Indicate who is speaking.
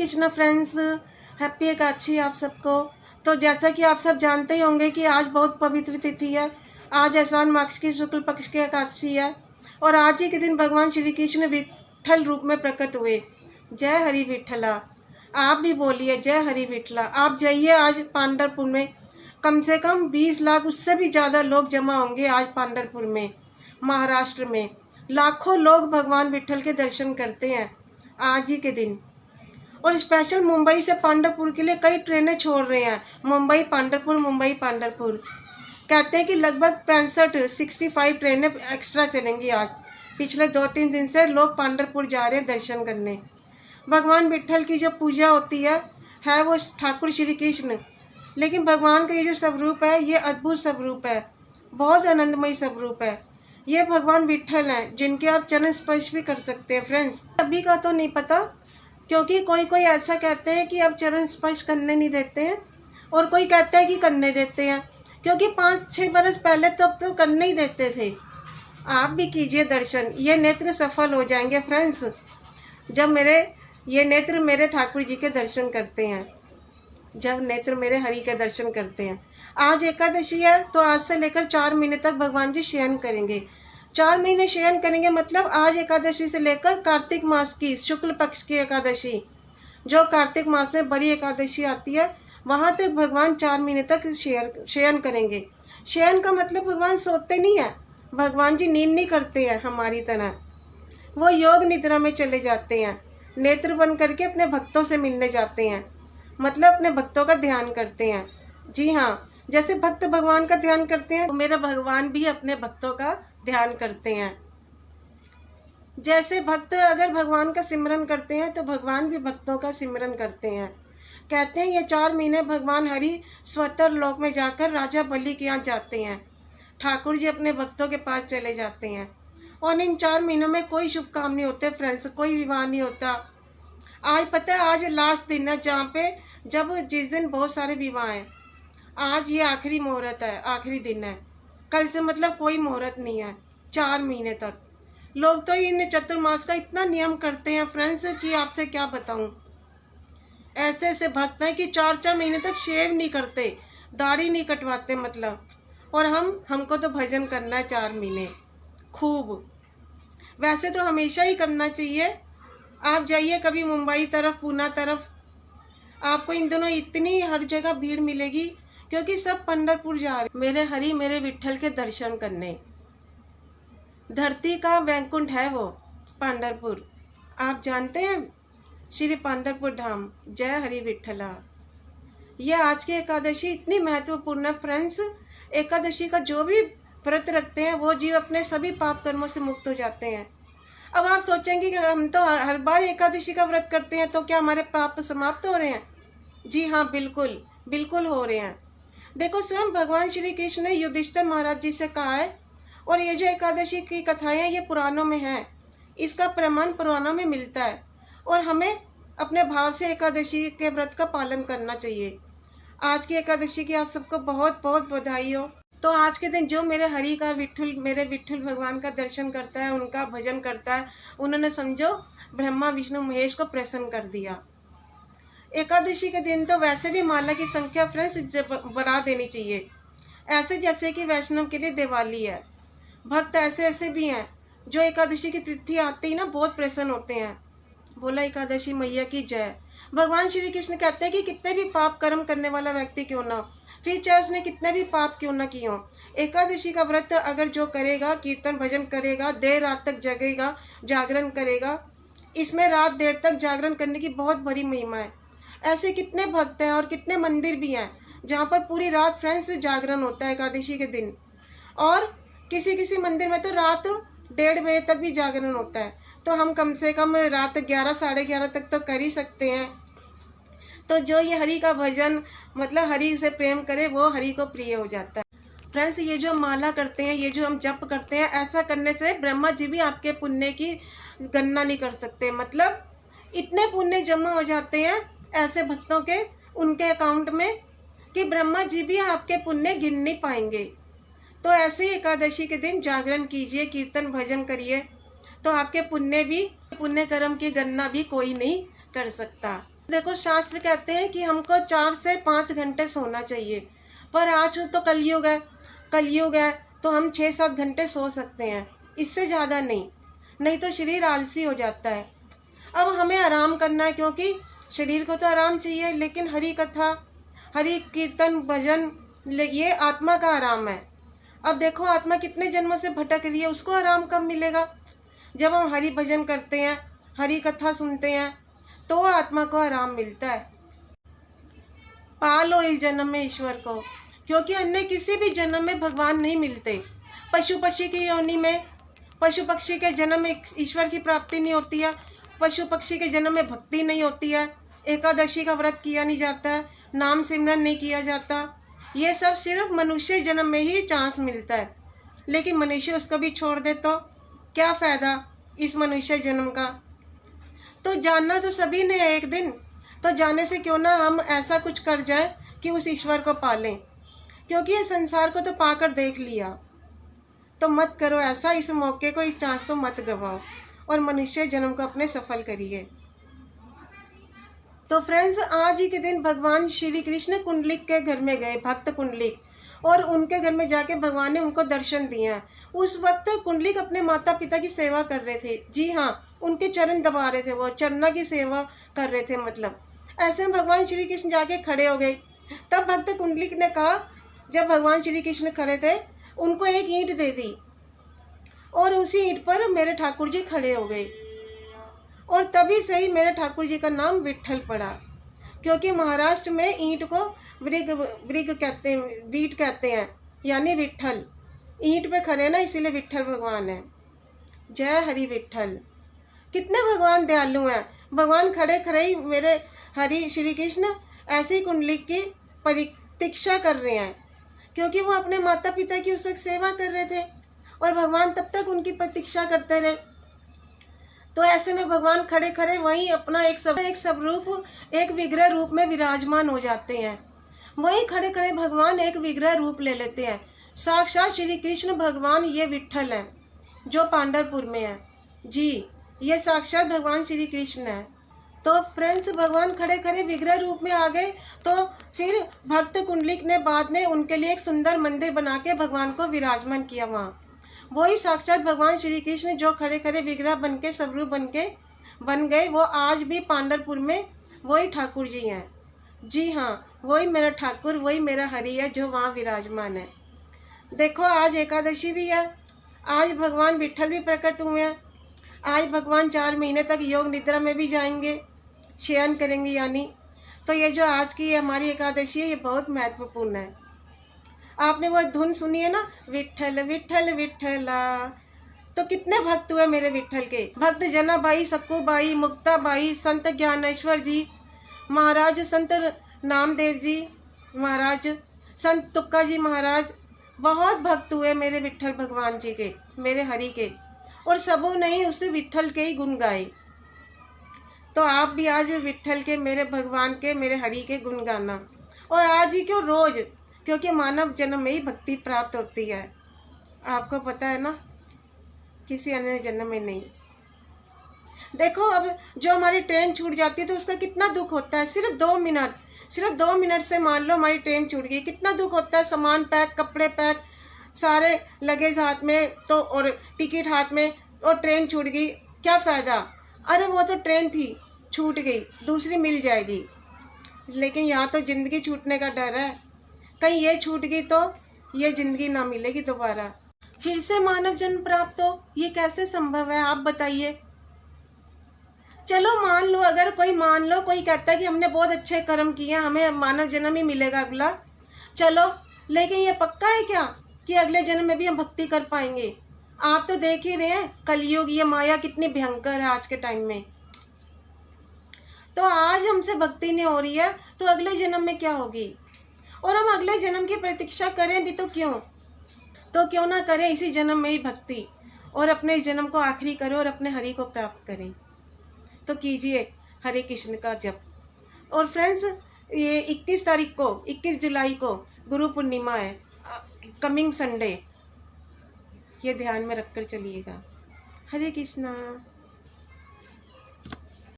Speaker 1: Krishna friends, happy Ekadashi आप सबको। तो जैसा कि आप सब जानते ही होंगे कि आज बहुत पवित्र तिथि है। आज आषाढ़ मास की शुक्ल पक्ष की एकादशी है और आज ही के दिन भगवान श्री कृष्ण विठल रूप में प्रकट हुए। जय हरि विठला। आप भी बोलिए जय हरि विठला। आप जाइए आज पांढरपुर में, कम से कम 20 लाख उससे भी ज़्यादा लोग जमा होंगे आज पांढरपुर में। महाराष्ट्र में लाखों लोग भगवान विठल के दर्शन करते हैं आज ही के दिन। और स्पेशल मुंबई से पांढरपुर के लिए कई ट्रेनें छोड़ रहे हैं। मुंबई पांढरपुर, मुंबई पांढरपुर। कहते हैं कि लगभग 65 ट्रेनें एक्स्ट्रा चलेंगी आज। पिछले 2-3 दिन से लोग पांढरपुर जा रहे हैं दर्शन करने। भगवान विठल की जो पूजा होती है वो ठाकुर श्री कृष्ण, लेकिन भगवान का ये जो स्वरूप है ये अद्भुत स्वरूप है, बहुत आनंदमय स्वरूप है। ये भगवान विठल हैं जिनके आप चरण स्पर्श भी कर सकते हैं फ्रेंड्स। अभी का तो नहीं पता, क्योंकि कोई कोई ऐसा कहते हैं कि अब चरण स्पर्श करने नहीं देते हैं और कोई कहता है कि करने देते हैं, क्योंकि 5-6 बरस पहले तो करने ही देते थे। आप भी कीजिए दर्शन, ये नेत्र सफल हो जाएंगे फ्रेंड्स जब ये नेत्र मेरे ठाकुर जी के दर्शन करते हैं, जब नेत्र मेरे हरि के दर्शन करते हैं। आज एकादशी है तो आज से लेकर 4 महीने तक भगवान जी शयन करेंगे। 4 महीने शयन करेंगे, मतलब आज एकादशी से लेकर कार्तिक मास की शुक्ल पक्ष की एकादशी, जो कार्तिक मास में बड़ी एकादशी आती है, वहाँ तक भगवान 4 महीने तक शयन करेंगे। शयन का मतलब भगवान सोते नहीं है, भगवान जी नींद नहीं करते हैं हमारी तरह। वो योग निद्रा में चले जाते हैं, नेत्र बंद करके अपने भक्तों से मिलने जाते हैं, मतलब अपने भक्तों का ध्यान करते हैं। जी हाँ, जैसे भक्त भगवान का ध्यान करते हैं तो मेरे भगवान भी अपने भक्तों का ध्यान करते हैं। जैसे भक्त अगर भगवान का सिमरन करते हैं तो भगवान भी भक्तों का सिमरन करते हैं। कहते हैं ये 4 महीने भगवान हरि स्वतर लोक में जाकर राजा बलि के यहाँ जाते हैं। ठाकुर जी अपने भक्तों के पास चले जाते हैं और इन 4 महीनों में कोई शुभ काम नहीं होते फ्रेंड्स, कोई विवाह नहीं होता। आज पता है आज लास्ट दिन है जहाँ पे जिस दिन बहुत सारे विवाह हैं। आज ये आखिरी मुहूर्त है, आखिरी दिन है। कल से मतलब कोई मुहूर्त नहीं है 4 महीने तक। लोग तो इन चतुर्मास का इतना नियम करते हैं फ्रेंड्स कि आपसे क्या बताऊं। ऐसे ऐसे भक्त हैं कि 4-4 महीने तक शेव नहीं करते, दाढ़ी नहीं कटवाते मतलब। और हमको तो भजन करना है 4 महीने खूब। वैसे तो हमेशा ही करना चाहिए। आप जाइए कभी मुंबई तरफ, पूना तरफ, आपको इन दोनों इतनी हर जगह भीड़ मिलेगी, क्योंकि सब पंढरपुर जा रहे मेरे हरि मेरे विठल के दर्शन करने। धरती का वैकुंठ है वो पंढरपुर, आप जानते हैं, श्री पंढरपुर धाम। जय हरि विठला। यह आज की एकादशी इतनी महत्वपूर्ण है फ्रेंड्स। एकादशी का जो भी व्रत रखते हैं वो जीव अपने सभी पाप कर्मों से मुक्त हो जाते हैं। अब आप सोचेंगे कि हम तो हर बार एकादशी का व्रत करते हैं, तो क्या हमारे पाप समाप्त हो रहे हैं? जी हाँ, बिल्कुल बिल्कुल हो रहे हैं। देखो, स्वयं भगवान श्री कृष्ण ने युधिष्ठिर महाराज जी से कहा है, और ये जो एकादशी की कथाएं हैं ये पुराणों में हैं, इसका प्रमाण पुराणों में मिलता है। और हमें अपने भाव से एकादशी के व्रत का पालन करना चाहिए। आज की एकादशी की आप सबको बहुत बहुत बधाई हो। तो आज के दिन जो मेरे हरि का मेरे विठल भगवान का दर्शन करता है, उनका भजन करता है, उन्होंने समझो ब्रह्मा विष्णु महेश को प्रसन्न कर दिया। एकादशी के दिन तो वैसे भी माला की संख्या फ्रेंड्स बढ़ा देनी चाहिए, ऐसे जैसे कि वैष्णव के लिए दिवाली है। भक्त ऐसे ऐसे भी हैं जो एकादशी की तिथि आते ही ना बहुत प्रसन्न होते हैं। बोला एकादशी मैया की जय। भगवान श्री कृष्ण कहते हैं कि कितने भी पाप कर्म करने वाला व्यक्ति क्यों ना हो, फिर चाहे उसने कितने भी पाप क्यों ना किए हो, एकादशी का व्रत अगर जो करेगा, कीर्तन भजन करेगा, देर रात तक जगेगा, जागरण करेगा, इसमें रात देर तक जागरण करने की बहुत बड़ी महिमा है। ऐसे कितने भक्त हैं और कितने मंदिर भी हैं जहाँ पर पूरी रात फ्रेंड्स जागरण होता है एकादशी के दिन। और किसी किसी मंदिर में तो रात 1:30 बजे तक भी जागरण होता है। तो हम कम से कम रात 11, 11:30 तक तो कर ही सकते हैं। तो जो ये हरि का भजन मतलब हरि से प्रेम करे वो हरि को प्रिय हो जाता है। फ्रेंड्स, ये जो माला करते हैं, ये जो हम जप करते हैं, ऐसा करने से ब्रह्मा जी भी आपके पुण्य की गणना नहीं कर सकते। मतलब इतने पुण्य जमा हो जाते हैं ऐसे भक्तों के उनके अकाउंट में कि ब्रह्मा जी भी आपके पुण्य गिन नहीं पाएंगे। तो ऐसे ही एकादशी के दिन जागरण कीजिए, कीर्तन भजन करिए, तो आपके पुण्य कर्म की गणना भी कोई नहीं कर सकता। देखो शास्त्र कहते हैं कि हमको 4 से 5 घंटे सोना चाहिए, पर आज तो कलयुग है तो हम 6-7 घंटे सो सकते हैं, इससे ज़्यादा नहीं, नहीं तो शरीर आलसी हो जाता है। अब हमें आराम करना है, क्योंकि शरीर को तो आराम चाहिए, लेकिन हरि कथा, हरि कीर्तन, भजन, ये आत्मा का आराम है। अब देखो आत्मा कितने जन्मों से भटक रही है, उसको आराम कब मिलेगा? जब हम हरि भजन करते हैं, हरि कथा सुनते हैं, तो आत्मा को आराम मिलता है। पालो इस जन्म में ईश्वर को, क्योंकि अन्य किसी भी जन्म में भगवान नहीं मिलते। पशु पक्षी की योनि में, पशु पक्षी के जन्म में ईश्वर की प्राप्ति नहीं होती है, पशु पक्षी के जन्म में भक्ति नहीं होती है, एकादशी का व्रत किया नहीं जाता है, नाम सिमरन नहीं किया जाता। ये सब सिर्फ मनुष्य जन्म में ही चांस मिलता है, लेकिन मनुष्य उसको भी छोड़ दे तो क्या फ़ायदा इस मनुष्य जन्म का? तो जानना तो सभी ने है एक दिन, तो जाने से क्यों ना हम ऐसा कुछ कर जाएं कि उस ईश्वर को पालें, क्योंकि ये संसार को तो पाकर देख लिया। तो मत करो ऐसा, इस मौके को, इस चांस को मत गवाओ और मनुष्य जन्म को अपने सफल करिए। तो फ्रेंड्स, आज ही के दिन भगवान श्री कृष्ण कुंडलिक के घर में गए, भक्त कुंडलिक, और उनके घर में जाके भगवान ने उनको दर्शन दिया। उस वक्त कुंडलिक अपने माता पिता की सेवा कर रहे थे। जी हाँ, उनके चरण दबा रहे थे, वो चरना की सेवा कर रहे थे। मतलब ऐसे में भगवान श्री कृष्ण जाके खड़े हो गए। तब भक्त कुंडलिक ने कहा, जब भगवान श्री कृष्ण खड़े थे, उनको एक ईंट दे दी और उसी ईंट पर मेरे ठाकुर जी खड़े हो गए। और तभी से ही मेरे ठाकुर जी का नाम विट्ठल पड़ा, क्योंकि महाराष्ट्र में ईंट को वृग कहते हैं, वीट कहते हैं, यानी विट्ठल। ईंट पे खड़े ना, इसीलिए विट्ठल भगवान है। जय हरि विट्ठल। कितने भगवान दयालु हैं। भगवान खड़े खड़े ही मेरे हरि श्री कृष्ण ऐसी कुंडलिक की प्रतीक्षा कर रहे हैं, क्योंकि वो अपने माता पिता की उस वक्त सेवा कर रहे थे और भगवान तब तक उनकी प्रतीक्षा करते रहे। तो ऐसे में भगवान खड़े खड़े वहीं अपना एक स्वरूप, एक विग्रह रूप में विराजमान हो जाते हैं। वहीं खड़े खड़े भगवान एक विग्रह रूप ले लेते हैं। साक्षात श्री कृष्ण भगवान ये विट्ठल है जो पांढरपुर में है। जी, ये साक्षात भगवान श्री कृष्ण है। तो फ्रेंड्स, भगवान खड़े खड़े विग्रह रूप में आ गए। तो फिर भक्त कुंडलिक ने बाद में उनके लिए एक सुंदर मंदिर बना के भगवान को विराजमान किया वहाँ। वही साक्षात भगवान श्री कृष्ण जो खड़े खड़े विग्रह बन के स्वरूप बन गए, वो आज भी पांढरपुर में वही ठाकुर जी हैं। जी हाँ, वही मेरा ठाकुर, वही मेरा हरि है जो वहाँ विराजमान है। देखो आज एकादशी भी है, आज भगवान विट्ठल भी प्रकट हुए हैं। आज भगवान 4 महीने तक योग निद्रा में भी जाएंगे, शयन करेंगे यानी। तो ये जो आज की हमारी एकादशी है, ये बहुत महत्वपूर्ण है। आपने वो धुन सुनी है ना, विट्ठल विट्ठल विट्ठला। तो कितने भक्त हुए मेरे विट्ठल के। भक्त जनाबाई, सक्कूबाई, मुक्ताबाई, संत ज्ञानेश्वर जी महाराज, संत नामदेव जी महाराज, संत तुक्का जी महाराज, बहुत भक्त हुए मेरे विट्ठल भगवान जी के, मेरे हरि के, और सबों ने ही उस विट्ठल के ही गुण गाए। तो आप भी आज विट्ठल के, मेरे भगवान के, मेरे हरि के गुण गाना। और आज ही क्यों, रोज, क्योंकि मानव जन्म में ही भक्ति प्राप्त होती है। आपको पता है ना, किसी अन्य जन्म में नहीं। देखो अब जो हमारी ट्रेन छूट जाती है तो उसका कितना दुख होता है। सिर्फ 2 मिनट से मान लो हमारी ट्रेन छूट गई, कितना दुख होता है। सामान पैक, कपड़े पैक, सारे लगेज हाथ में तो, और टिकट हाथ में, और ट्रेन छूट गई, क्या फ़ायदा? अरे वो तो ट्रेन थी, छूट गई, दूसरी मिल जाएगी। लेकिन यहाँ तो ज़िंदगी छूटने का डर है, कहीं ये छूट गई तो ये ज़िंदगी ना मिलेगी दोबारा, फिर से मानव जन्म प्राप्त हो। ये कैसे संभव है, आप बताइए। चलो मान लो, अगर कोई कहता है कि हमने बहुत अच्छे कर्म किए, हमें मानव जन्म ही मिलेगा अगला, चलो, लेकिन ये पक्का है क्या कि अगले जन्म में भी हम भक्ति कर पाएंगे? आप तो देख ही रहे हैं कलयुग, ये माया कितनी भयंकर है आज के टाइम में। तो आज हमसे भक्ति नहीं हो रही है तो अगले जन्म में क्या होगी? और हम अगले जन्म की प्रतीक्षा करें भी तो क्यों ना करें इसी जन्म में ही भक्ति, और अपने इस जन्म को आखिरी करें और अपने हरि को प्राप्त करें। तो कीजिए हरे कृष्ण का जप। और फ्रेंड्स, ये 21 जुलाई को गुरु पूर्णिमा है, कमिंग संडे, ये ध्यान में रखकर चलिएगा। हरे कृष्णा।